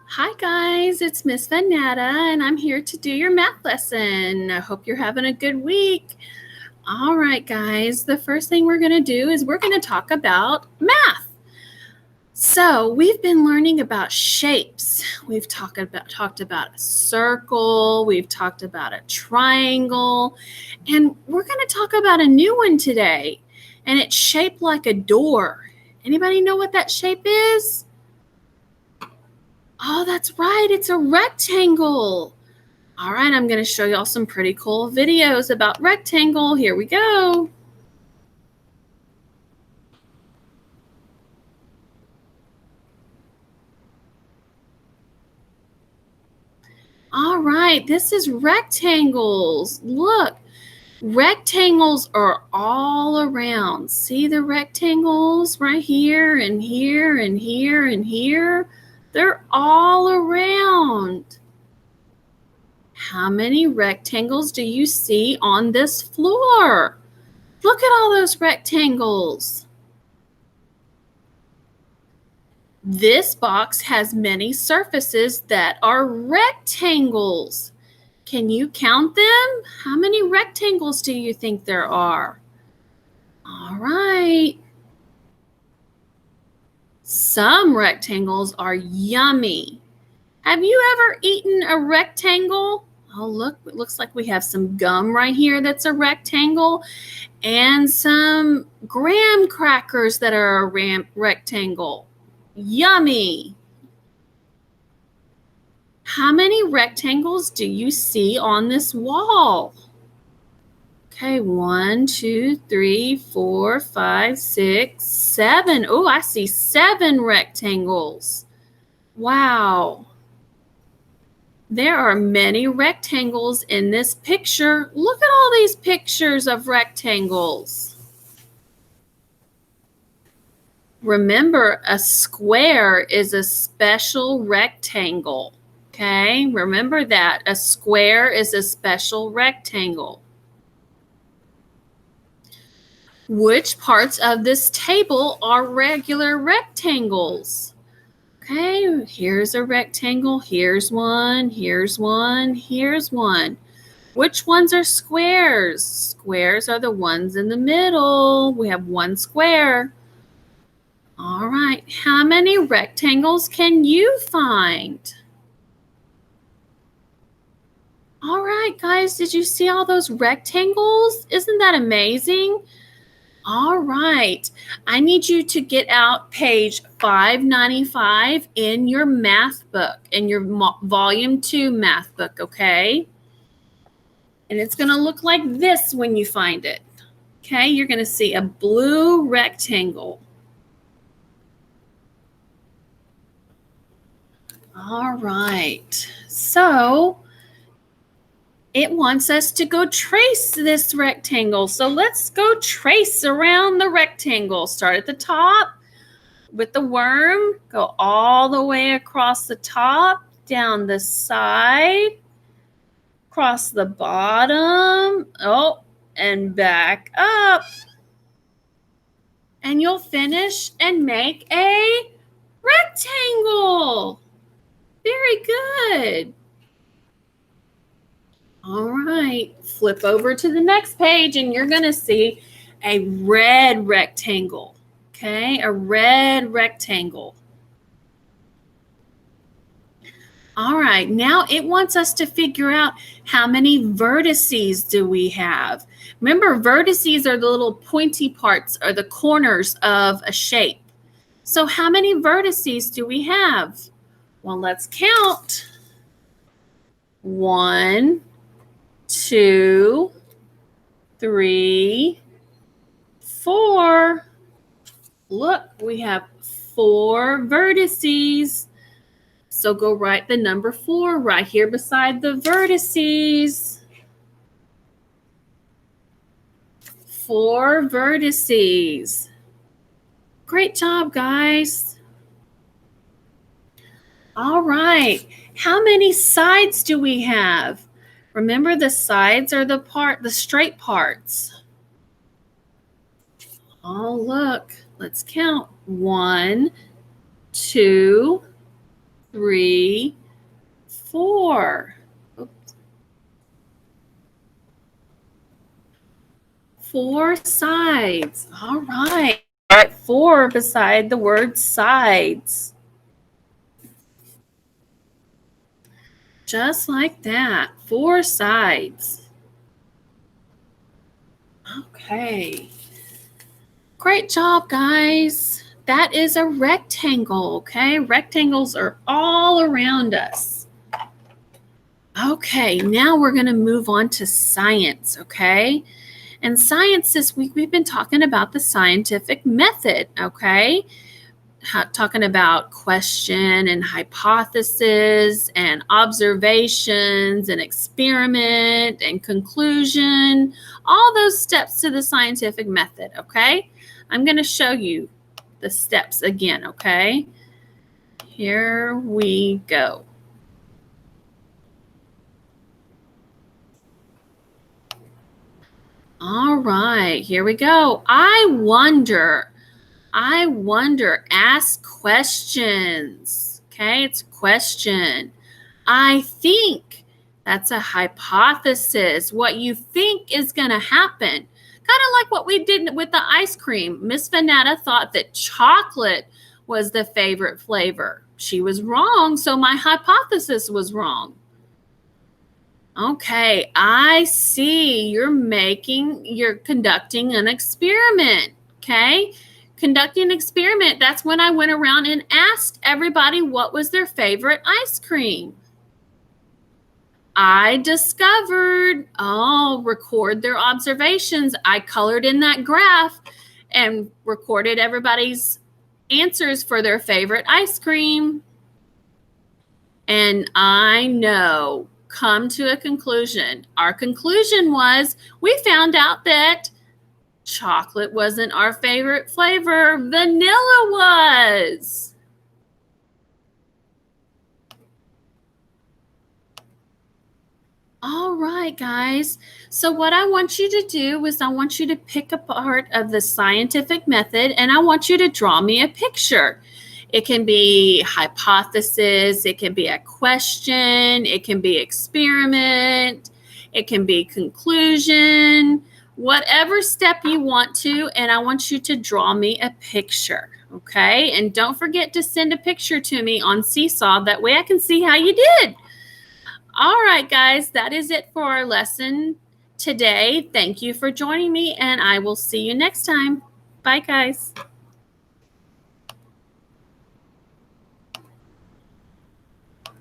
Hi guys, it's Miss Vanetta and I'm here to do your math lesson. I hope you're having a good week. All right guys, the first thing we're going to do is we're going to talk about math. So we've been learning about shapes. We've talked about a circle, we've talked about a triangle, and we're going to talk about a new one today. And it's shaped like a door. Anybody know what that shape is? Oh, that's right. It's a rectangle. All right, I'm going to show y'all some pretty cool videos about rectangle. Here we go. All right, this is rectangles. Look, rectangles are all around. See the rectangles right here and here and here and here? They're all around. How many rectangles do you see on this floor? Look at all those rectangles. This box has many surfaces that are rectangles. Can you count them? How many rectangles do you think there are? All right. Some rectangles are yummy. Have you ever eaten a rectangle? Oh, look, it looks like we have some gum right here that's a rectangle and some graham crackers that are a rectangle. Yummy. How many rectangles do you see on this wall? Okay, 1, 2, 3, 4, 5, 6, 7. Oh, I see 7 rectangles. Wow. There are many rectangles in this picture. Look at all these pictures of rectangles. Remember, a square is a special rectangle. Okay, remember that. A square is a special rectangle. Which parts of this table are regular rectangles? Okay, here's a rectangle, here's one, here's one, here's one. Which ones are squares? Squares are the ones in the middle. We have one square. All right, how many rectangles can you find? All right, guys, did you see all those rectangles? Isn't that amazing? All right, I need you to get out page 595 in your math book, in your volume 2 math book, okay? And it's going to look like this when you find it. Okay, you're going to see a blue rectangle. All right, so it wants us to go trace this rectangle. So let's go trace around the rectangle. Start at the top with the worm, go all the way across the top, down the side, across the bottom, and back up. And you'll finish and make a rectangle. Very good. All right, flip over to the next page and you're going to see a red rectangle. Okay, a red rectangle. All right, now it wants us to figure out how many vertices do we have. Remember, vertices are the little pointy parts or the corners of a shape. So how many vertices do we have? Well, let's count. 1, 2, 3, 4. Look, we have 4 vertices. So go write the number 4 right here beside the vertices. 4 vertices. Great job, guys. All right. How many sides do we have? Remember, the sides are the straight parts. Oh, look. Let's count. 1, 2, 3, 4. Oops. 4 sides. All right. All right, 4 beside the word sides. Just like that. 4 sides. Okay. Great job, guys. That is a rectangle, okay? Rectangles are all around us. Okay, now we're going to move on to science, okay? And science this week, we've been talking about the scientific method, okay? Talking about question and hypothesis and observations and experiment and conclusion, all those steps to the scientific method, okay? I'm going to show you the steps again, okay? Here we go. All right, here we go. I wonder, ask questions. Okay, it's a question. I think, that's a hypothesis. What you think is going to happen. Kind of like what we did with the ice cream. Miss Vanetta thought that chocolate was the favorite flavor. She was wrong, so my hypothesis was wrong. Okay, I see. You're conducting an experiment. Okay, conducting an experiment. That's when I went around and asked everybody what was their favorite ice cream. I discovered, record their observations. I colored in that graph and recorded everybody's answers for their favorite ice cream. And I know, come to a conclusion. Our conclusion was we found out that chocolate wasn't our favorite flavor, vanilla was. All right, guys. So what I want you to do is I want you to pick a part of the scientific method and I want you to draw me a picture. It can be hypothesis, it can be a question, it can be experiment, it can be conclusion, whatever step you want to, and I want you to draw me a picture, okay? And don't forget to send a picture to me on Seesaw, that way I can see how you did. All right, guys, that is it for our lesson today. Thank you for joining me, and I will see you next time. Bye, guys.